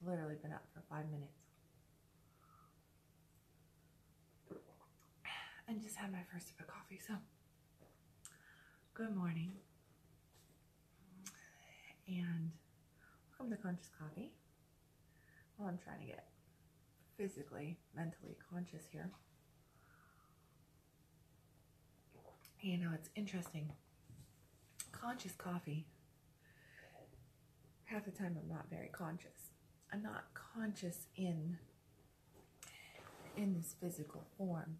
literally been up for 5 minutes. And just had my first sip of coffee, so good morning. And welcome to Conscious Coffee. Well, I'm trying to get physically, mentally conscious here. You know, it's interesting. Conscious coffee, half the time I'm not very conscious. I'm not conscious in this physical form.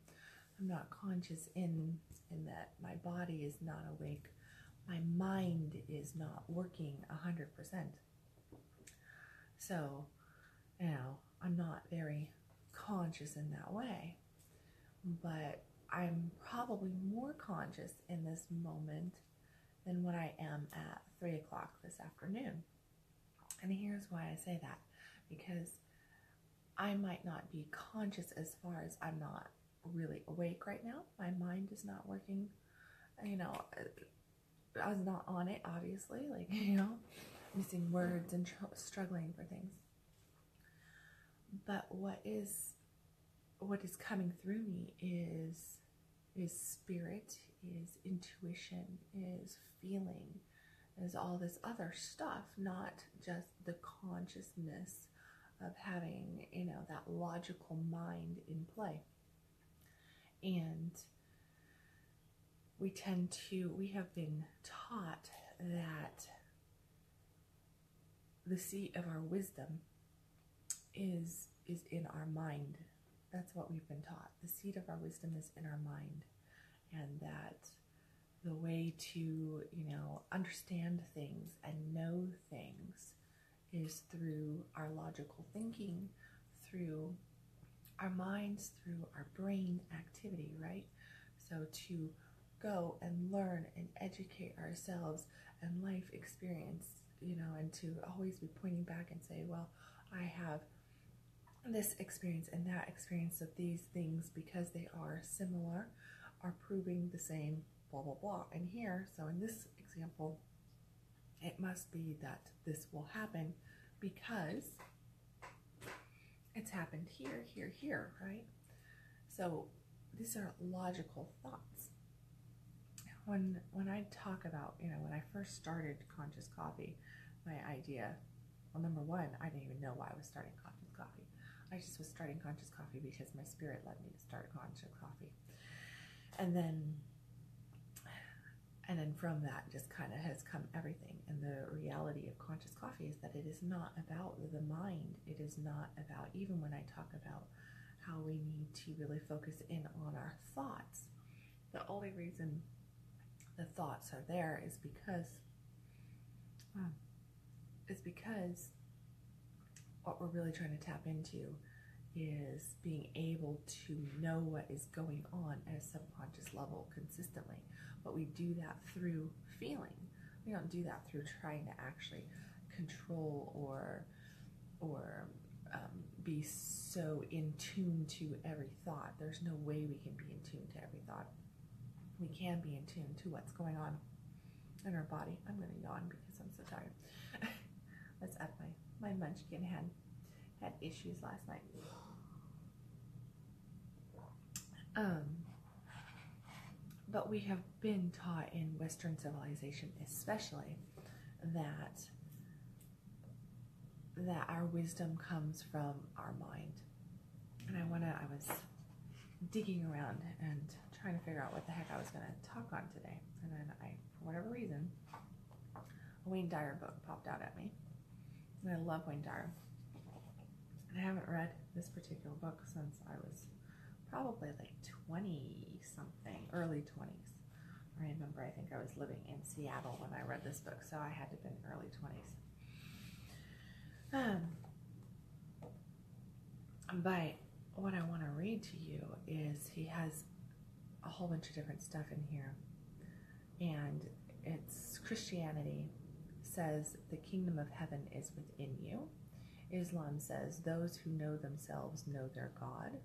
I'm not conscious in that my body is not awake. My mind is not working 100%. So, you know, I'm not very conscious in that way. But I'm probably more conscious in this moment than what I am at 3 o'clock this afternoon. And here's why I say that. Because I might not be conscious as far as I'm not really awake right now. My mind is not working. You know, I was not on it, obviously. Like, you know, missing words and struggling for things. But what is coming through me is spirit, is intuition, is feeling, is all this other stuff, not just the consciousness of having, you know, that logical mind in play. And we have been taught that the seat of our wisdom is in our mind. That's what we've been taught. The seat of our wisdom is in our mind. And that the way to, you know, understand things and know things is through our logical thinking, through our minds, through our brain activity, right? So to go and learn and educate ourselves and life experience, you know, and to always be pointing back and say, well, I have this experience and that experience of these things because they are similar, are proving the same, blah, blah, blah. And here, so in this example, it must be that this will happen because it's happened here, here, here, right? So these are logical thoughts. When I talk about, you know, when I first started Conscious Coffee, my idea, well, number one, I didn't even know why I was starting Conscious Coffee. I just was starting Conscious Coffee because my spirit led me to start Conscious Coffee. And then from that just kind of has come everything. And the reality of Conscious Coffee is that it is not about the mind. It is not about, even when I talk about how we need to really focus in on our thoughts, the only reason the thoughts are there is because what we're really trying to tap into is being able to know what is going on at a subconscious level consistently. But we do that through feeling. We don't do that through trying to actually control or be so in tune to every thought. There's no way we can be in tune to every thought. We can be in tune to what's going on in our body. I'm going to yawn because I'm so tired. That's at my munchkin had issues last night. But we have been taught in Western civilization especially that our wisdom comes from our mind. And I was digging around and trying to figure out what the heck I was going to talk on today. And then for whatever reason, a Wayne Dyer book popped out at me. And I love Wayne Dyer. And I haven't read this particular book since I was probably like 20-something, early 20s. I remember, I think I was living in Seattle when I read this book, so I had to have been early 20s. But what I want to read to you is he has a whole bunch of different stuff in here. And it's Christianity says the kingdom of heaven is within you. Islam says those who know themselves know their God.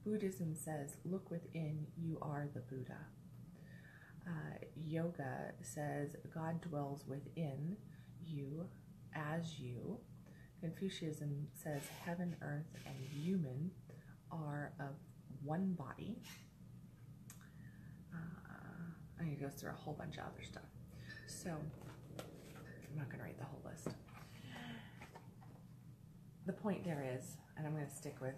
Buddhism says look within, you are the Buddha. Yoga says God dwells within you as you. Confucianism says heaven, earth, and human are of one body. And it goes through a whole bunch of other stuff. So I'm not going to read the whole list. The point there is, and I'm going to stick with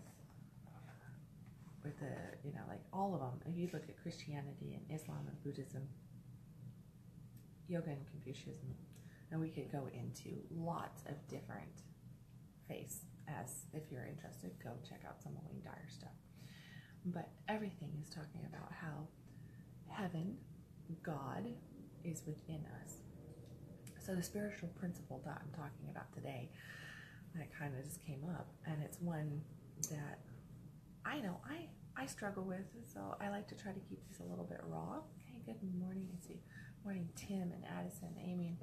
the, like all of them. If you look at Christianity and Islam and Buddhism, yoga and Confucianism, and we could go into lots of different faiths. As if you're interested, go check out some of Wayne Dyer stuff. But everything is talking about how heaven, God, is within us. So the spiritual principle that I'm talking about today, that kind of just came up, and it's one that I know I struggle with, so I like to try to keep these a little bit raw. Okay, good morning. I see. Morning, Tim and Addison, Amy.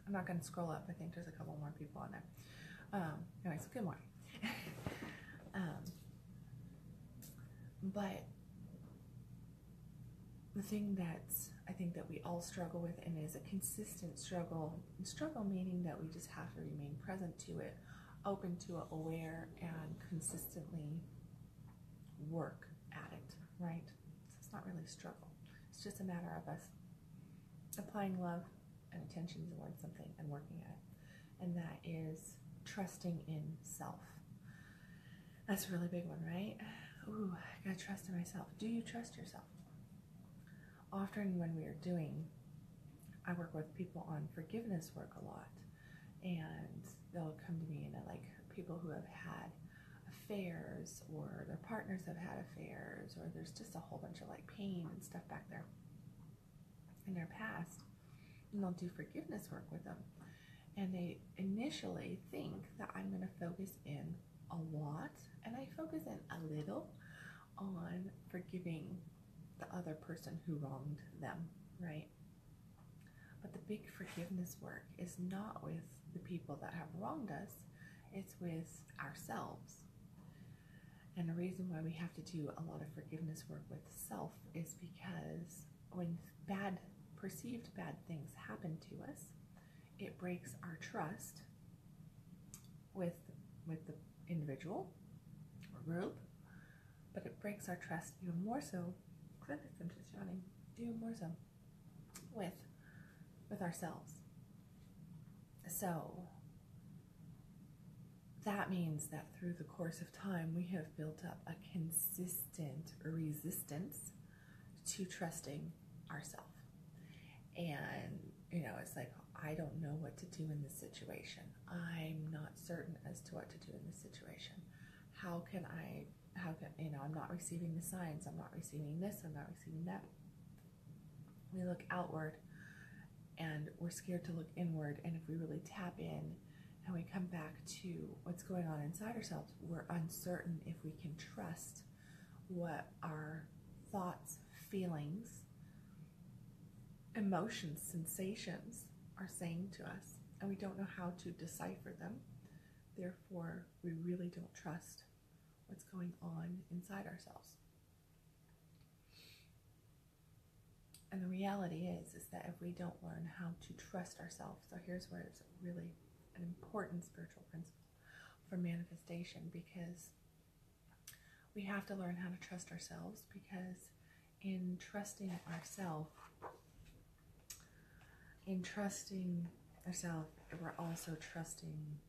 I'm not going to scroll up. I think there's a couple more people on there. Anyways, good morning. But the thing that I think that we all struggle with, and is a consistent struggle meaning that we just have to remain present to it, open to it, aware, and consistently work at it, right? So it's not really a struggle. It's just a matter of us applying love and attention towards something and working at it. And that is trusting in self. That's a really big one, right? Ooh, I gotta trust in myself. Do you trust yourself? Often when we are I work with people on forgiveness work a lot, and they'll come to me and like people who have had affairs, or their partners have had affairs, or there's just a whole bunch of like pain and stuff back there in their past, and they'll do forgiveness work with them, and they initially think that I'm going to focus in a lot, and I focus in a little on forgiving the other person who wronged them, right? But the big forgiveness work is not with the people that have wronged us, it's with ourselves. And the reason why we have to do a lot of forgiveness work with self is because when perceived bad things happen to us, it breaks our trust with the individual or group, but it breaks our trust even more so, goodness, I'm just yawning, even more so with ourselves. So that means that through the course of time, we have built up a consistent resistance to trusting ourselves. And, it's like, I don't know what to do in this situation. I'm not certain as to what to do in this situation. I'm not receiving the signs. I'm not receiving this. I'm not receiving that. We look outward and we're scared to look inward. And if we really tap in and we come back to what's going on inside ourselves, we're uncertain if we can trust what our thoughts, feelings, emotions, sensations are saying to us, and we don't know how to decipher them. Therefore, we really don't trust what's going on inside ourselves. And the reality is that if we don't learn how to trust ourselves, so here's where it's really an important spiritual principle for manifestation, because we have to learn how to trust ourselves, because in trusting ourselves, we're also trusting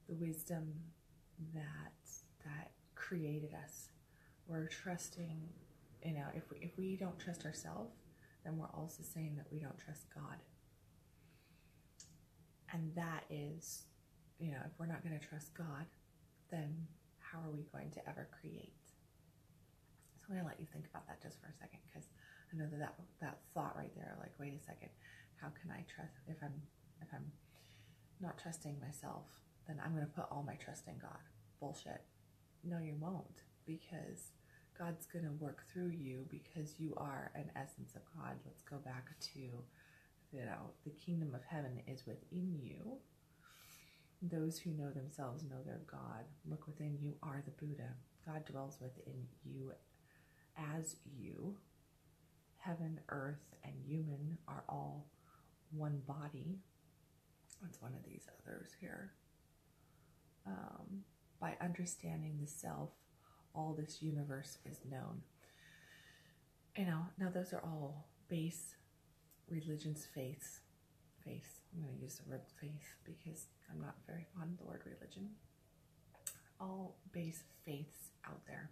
the wisdom that created us. We're trusting, if we don't trust ourselves, then we're also saying that we don't trust God. And that is, if we're not going to trust God, then how are we going to ever create? So I'm going to let you think about that just for a second, because I know that thought right there, like, wait a second, how can I trust, if I'm not trusting myself, then I'm going to put all my trust in God. Bullshit. No, you won't, because God's going to work through you, because you are an essence of God. Let's go back to, the kingdom of heaven is within you. Those who know themselves know their God. Look within, you are the Buddha. God dwells within you as you. Heaven, earth, and human are all one body. What's one of these others here? by understanding the self, all this universe is known. Now those are all base religions, faiths. I'm going to use the word faith because I'm not very fond of the word religion. All base faiths out there.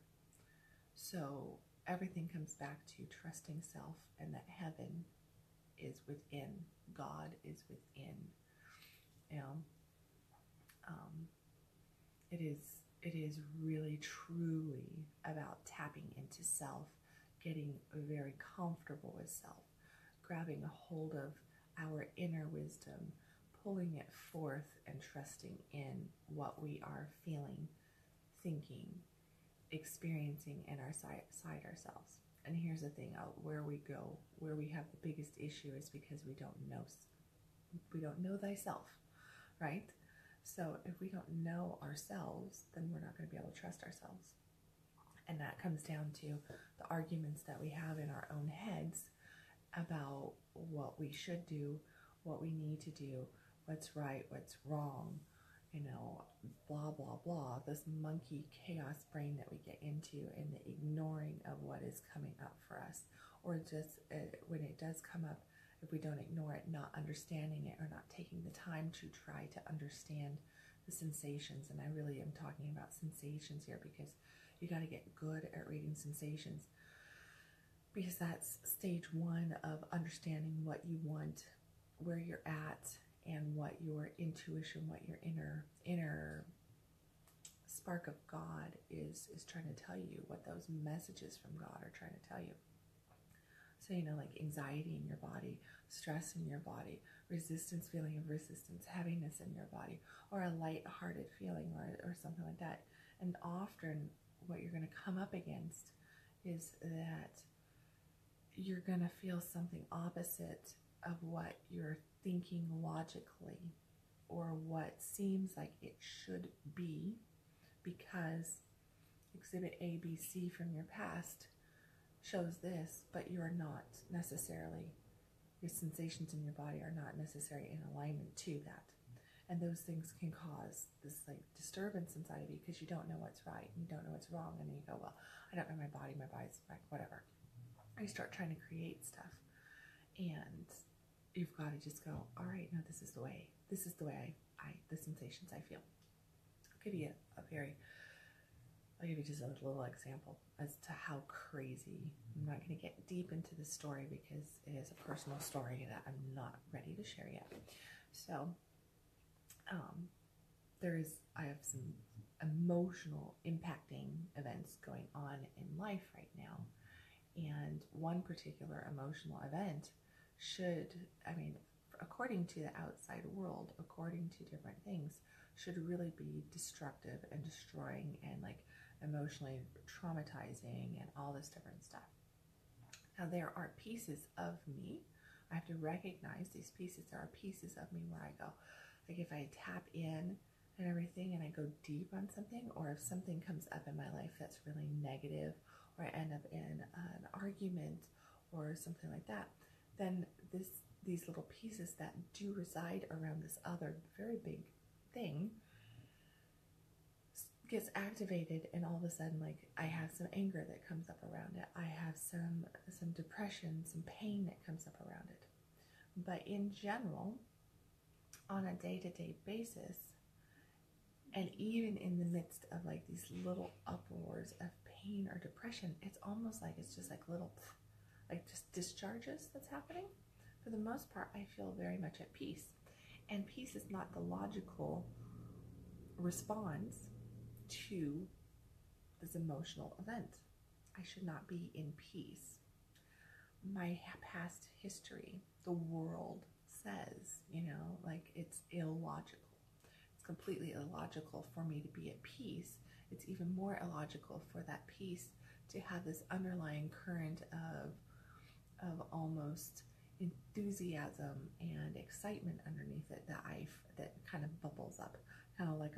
So everything comes back to trusting self and that heaven is within, God is within. It is really truly about tapping into self, getting very comfortable with self, grabbing a hold of our inner wisdom, pulling it forth and trusting in what we are feeling, thinking, experiencing in our side ourselves. And here's the thing, where we have the biggest issue is because we don't know thyself, right? So if we don't know ourselves, then we're not going to be able to trust ourselves. And that comes down to the arguments that we have in our own heads about what we should do, what we need to do, what's right, what's wrong, blah, blah, blah, this monkey chaos brain that we get into, and the ignoring of what is coming up for us, or just when it does come up, if we don't ignore it, not understanding it, or not taking the time to try to understand the sensations. And I really am talking about sensations here because you got to get good at reading sensations, because that's stage one of understanding what you want, where you're at, and what your intuition, what your inner spark of God is trying to tell you, what those messages from God are trying to tell you. So, like anxiety in your body, stress in your body, feeling of resistance, heaviness in your body, or a light-hearted feeling or something like that. And often what you're going to come up against is that you're going to feel something opposite of what you're thinking logically, or what seems like it should be, because exhibit A, B, C from your past shows this, but you're not necessarily, your sensations in your body are not necessarily in alignment to that. And those things can cause this disturbance inside of you because you don't know what's right and you don't know what's wrong. And then you go, well, I don't know my body's right, whatever. Or you start trying to create stuff. And you've got to just go, all right, no, this is the way the sensations I feel. I'll give you just a little example as to how crazy. I'm not going to get deep into the story because it is a personal story that I'm not ready to share yet. So, I have some emotional impacting events going on in life right now. And one particular emotional event according to the outside world, according to different things, should really be destructive and destroying and emotionally traumatizing and all this different stuff. Now, there are pieces of me. I have to recognize these pieces. There are pieces of me where I go, if I tap in and everything and I go deep on something, or if something comes up in my life that's really negative, or I end up in an argument or something like that, then these little pieces that do reside around this other very big thing gets activated, and all of a sudden, I have some anger that comes up around it. I have some depression, some pain that comes up around it. But in general, on a day-to-day basis, and even in the midst of these little uproars of pain or depression, it's almost it's just little, just discharges that's happening. For the most part, I feel very much at peace. And peace is not the logical response to this emotional event. I should not be in peace. My past history, the world says, it's illogical. It's completely illogical for me to be at peace. It's even more illogical for that peace to have this underlying current of almost enthusiasm and excitement underneath it that kind of bubbles up, kind of like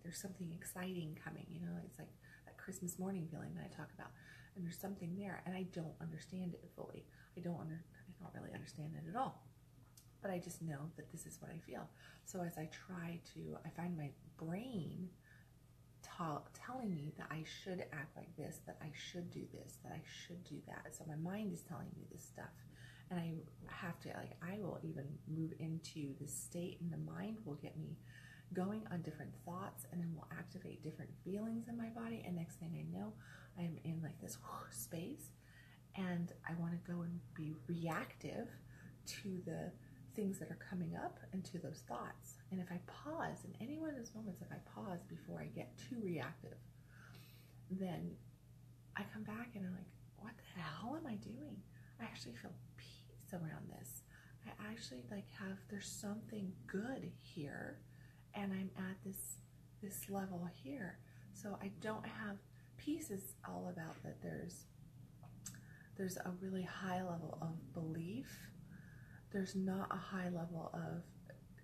there's something exciting coming, it's like that Christmas morning feeling that I talk about, and there's something there, and I don't understand it fully. I don't really understand it at all, but I just know that this is what I feel. So as I find my brain telling me that I should act like this, that I should do this, that I should do that. So my mind is telling me this stuff. And I have to, like, I will even move into this state, and the mind will get me going on different thoughts, and then will activate different feelings in my body. And next thing I know, I'm in like this space, and I want to go and be reactive to the things that are coming up and to those thoughts. And if I pause, in any one of those moments, if I pause before I get too reactive, then I come back and I'm like, what the hell am I doing? I actually feel peace around this. I actually there's something good here, and I'm at this level here. So I don't have, peace is all about that there's a really high level of belief. There's not a high level of,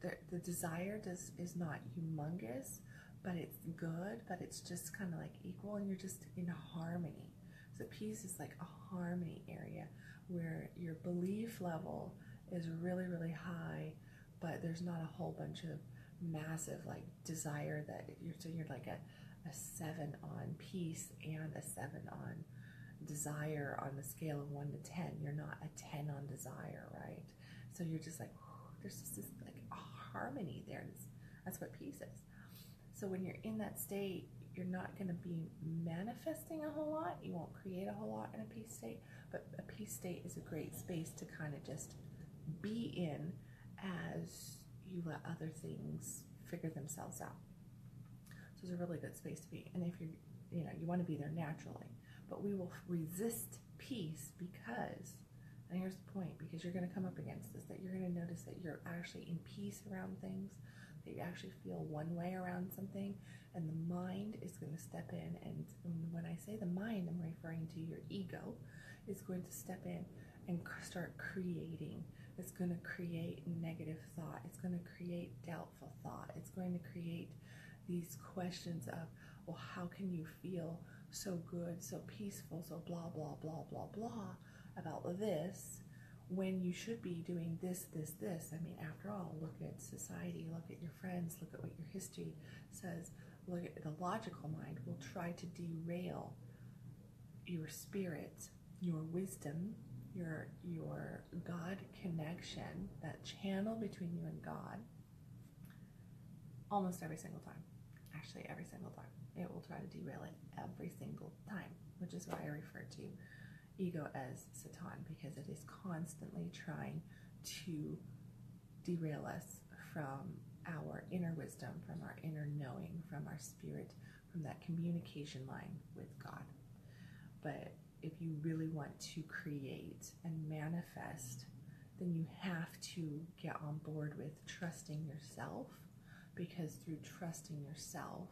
the desire is not humongous, but it's good, but it's just kind of like equal, and you're just in harmony. So peace is like a harmony area where your belief level is really, really high, but there's not a whole bunch of massive like desire that you're like a 7 on peace and a 7 on desire on the scale of 1 to 10. You're not a 10 on desire, right? So you're just like, there's just this like harmony there. That's what peace is. So when you're in that state, you're not going to be manifesting a whole lot. You won't create a whole lot in a peace state, but a peace state is a great space to kind of just be in as you let other things figure themselves out. So it's a really good space to be. And if you want to be there naturally, but we will resist peace because, and here's the point, because you're going to come up against this, that you're going to notice that you're actually in peace around things, that you actually feel one way around something, and the mind is going to step in. And when I say the mind, I'm referring to your ego, is going to step in and start creating. It's going to create negative thought. It's going to create doubtful thought. It's going to create these questions of, well, how can you feel so good, so peaceful, so blah, blah, blah, blah, blah about this when you should be doing this, this, this. I mean, after all, look at society, look at your friends, look at what your history says. Look at the logical mind will try to derail your spirit, your wisdom, your God connection, that channel between you and God, almost every single time. Actually, every single time. It will try to derail it every single time, which is why I refer to ego as Satan, because it is constantly trying to derail us from our inner wisdom, from our inner knowing, from our spirit, from that communication line with God. But if you really want to create and manifest, then you have to get on board with trusting yourself, because through trusting yourself,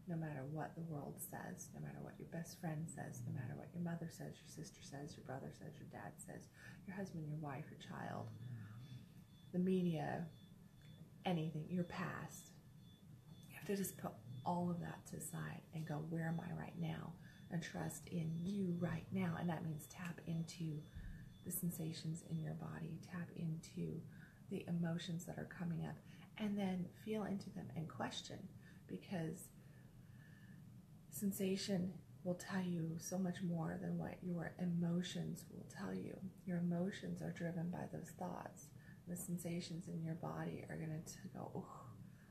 no matter what the world says, no matter what your best friend says, no matter what your mother says, your sister says, your brother says, your dad says, your husband, your wife, your child, the media, anything, your past, you have to just put all of that to the side and go, where am I right now? And trust in you right now. And that means tap into the sensations in your body, tap into the emotions that are coming up, and then feel into them and question, because sensation will tell you so much more than what your emotions will tell you. Your emotions are driven by those thoughts. The sensations in your body are going to go, oh,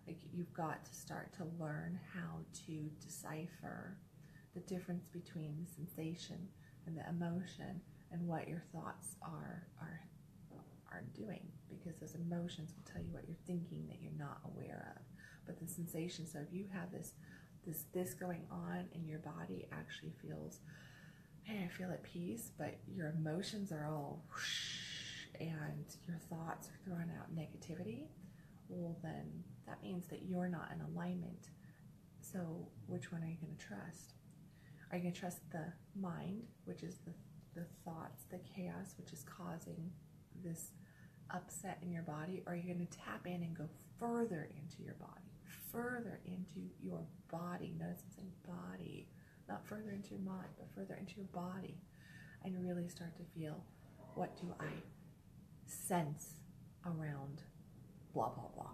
like you've got to start to learn how to decipher the difference between the sensation and the emotion and what your thoughts are doing, because those emotions will tell you what you're thinking that you're not aware of. But the sensation, so if you have this going on in your body, actually feels, hey, I feel at peace, but your emotions are all whoosh, and your thoughts are throwing out negativity, well then that means that you're not in alignment. So which one are you going to trust? Are you going to trust the mind, which is the thoughts, the chaos, which is causing this upset in your body? Or are you going to tap in and go further into your body, further into your body? Notice I'm saying body, not further into your mind, but further into your body, and really start to feel, what do I sense around blah, blah, blah.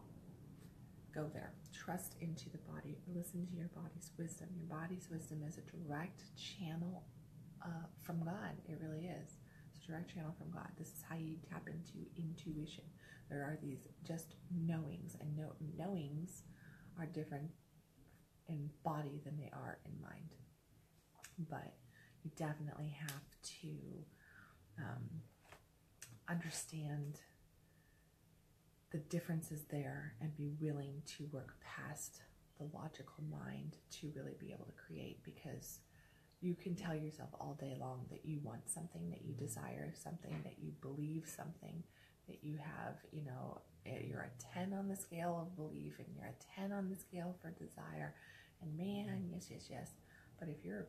Go there. Trust into the body. Listen to your body's wisdom. Your body's wisdom is a direct channel from God. It really is. It's a direct channel from God. This is how you tap into intuition. There are these just knowings, and knowings are different in body than they are in mind. But you definitely have to understand the differences there and be willing to work past the logical mind to really be able to create, because you can tell yourself all day long that you want something, that you desire something, that you believe something, that you have, you know, you're a 10 on the scale of belief and you're a 10 on the scale for desire. And man, yes, yes, yes. But if your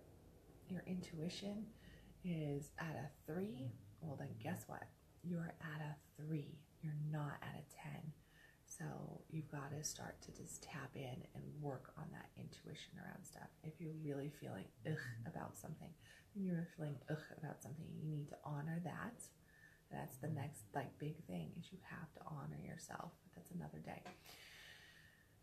intuition is at a 3, well then guess what? You're at a 3. You're not at a 10. So you've got to start to just tap in and work on that intuition around stuff. If you're really feeling ugh about something, then you're feeling ugh about something, you need to honor that. That's the next big thing, is you have to honor yourself. That's another day.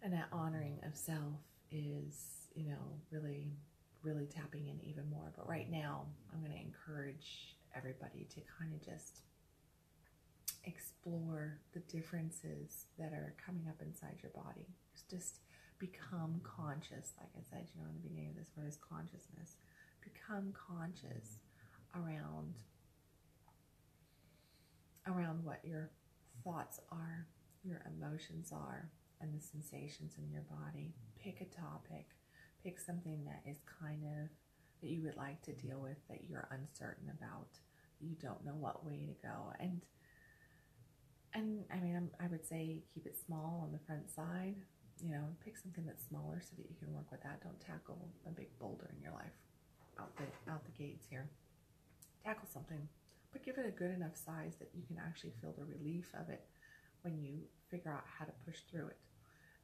And that honoring of self is, you know, really, really tapping in even more. But right now, I'm going to encourage everybody to kind of just explore the differences that are coming up inside your body. Just become conscious. Like I said, you know, in the beginning of this, what is consciousness? Become conscious around what your thoughts are, your emotions are, and the sensations in your body. Pick a topic. Pick something that is kind of, that you would like to deal with, that you're uncertain about, you don't know what way to go. And I mean, I would say keep it small on the front side. You know, pick something that's smaller so that you can work with that. Don't tackle a big boulder in your life out the gates here. Tackle something, but give it a good enough size that you can actually feel the relief of it when you figure out how to push through it.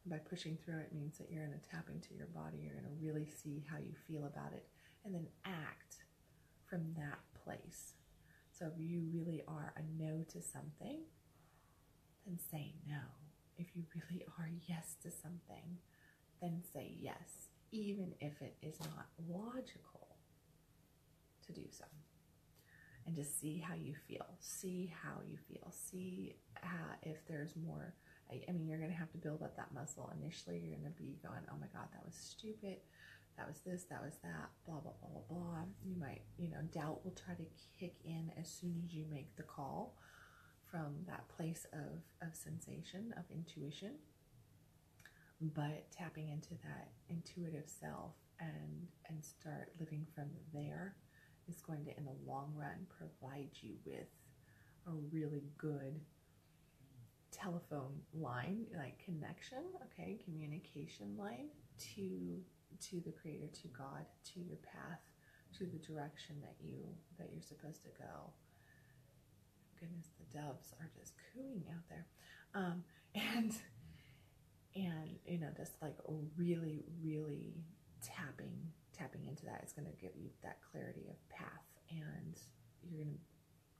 And by pushing through it means that you're going to tap into your body. You're going to really see how you feel about it, and then act from that place. So if you really are a no to something, then say no. If you really are yes to something, then say yes, even if it is not logical to do so. And just see how you feel. See how you feel. See if there's more. I mean, you're going to have to build up that muscle. Initially, you're going to be going, oh my God, that was stupid. That was this, that was that, blah, blah, blah, blah, blah. You might, you know, doubt will try to kick in as soon as you make the call from that place of sensation, of intuition. But tapping into that intuitive self and start living from there is going to, in the long run, provide you with a really good telephone line, like connection, okay, communication line to the Creator, to God, to your path, to the direction that you're supposed to go. Goodness, the doves are just cooing out there, and you know, just like really, really tapping into that is going to give you that clarity of path, and you're going to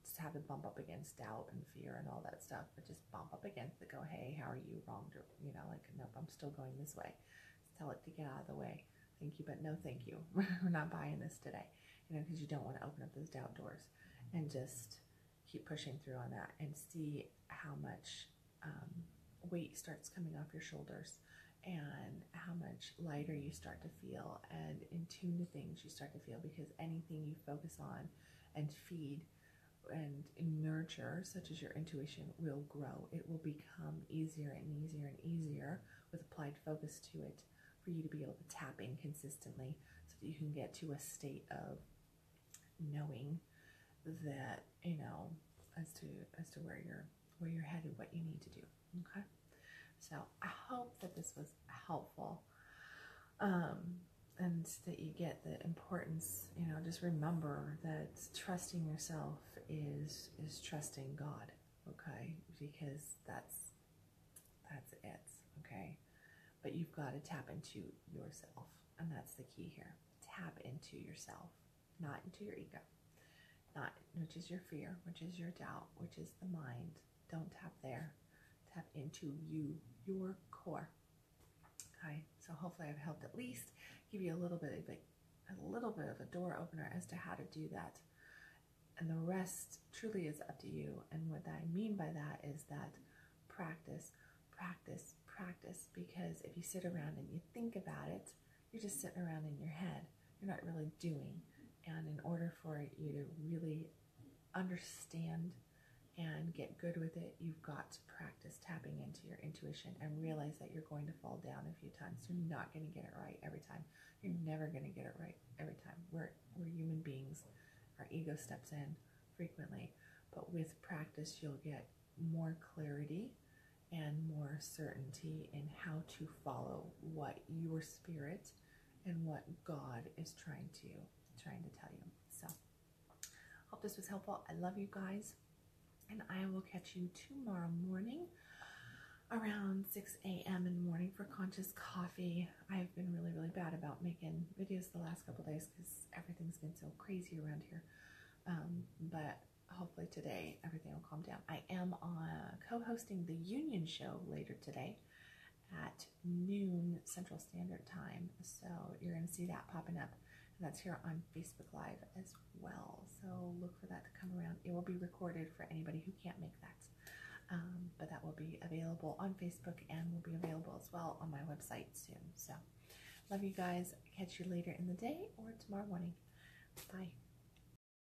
just have to bump up against doubt and fear and all that stuff, but just bump up against it. Go, hey, how are you? Wrong, you know, like, nope, I'm still going this way. Just tell it to get out of the way. Thank you, but no thank you. We're not buying this today, you know, because you don't want to open up those doubt doors. And just keep pushing through on that and see how much weight starts coming off your shoulders, and how much lighter you start to feel, and in tune to things you start to feel, because anything you focus on and feed and nurture, such as your intuition, will grow. It will become easier and easier and easier with applied focus to it, for you to be able to tap in consistently, so that you can get to a state of knowing that, you know, as to where you're headed, what you need to do. Okay, so I hope that this was helpful, and that you get the importance. You know, just remember that trusting yourself is trusting God. Okay, because that's it. Okay, but you've got to tap into yourself, and that's the key here. Tap into yourself, not into your ego. Not, which is your fear, which is your doubt, which is the mind. Don't tap there. tap into you, your core. Okay, so hopefully I've helped at least give you a little bit of a door opener as to how to do that. And the rest truly is up to you. And what I mean by that is that practice, practice, practice. Because if you sit around and you think about it, you're just sitting around in your head. You're not really doing. And in order for you to really understand and get good with it, you've got to practice tapping into your intuition and realize that you're going to fall down a few times. You're not going to get it right every time. You're never going to get it right every time. We're human beings. Our ego steps in frequently, but with practice, you'll get more clarity and more certainty in how to follow what your spirit and what God is trying to tell you. So, hope this was helpful. I love you guys, and I will catch you tomorrow morning around 6 a.m. in the morning for Conscious Coffee. I've been really bad about making videos the last couple days because everything's been so crazy around here. But hopefully today everything will calm down. I am co-hosting the Union Show later today at noon Central Standard Time. So you're going to see that popping up. And that's here on Facebook Live as well. So look for that to come around. It will be recorded for anybody who can't make that. But that will be available on Facebook and will be available as well on my website soon. So love you guys. Catch you later in the day or tomorrow morning. Bye.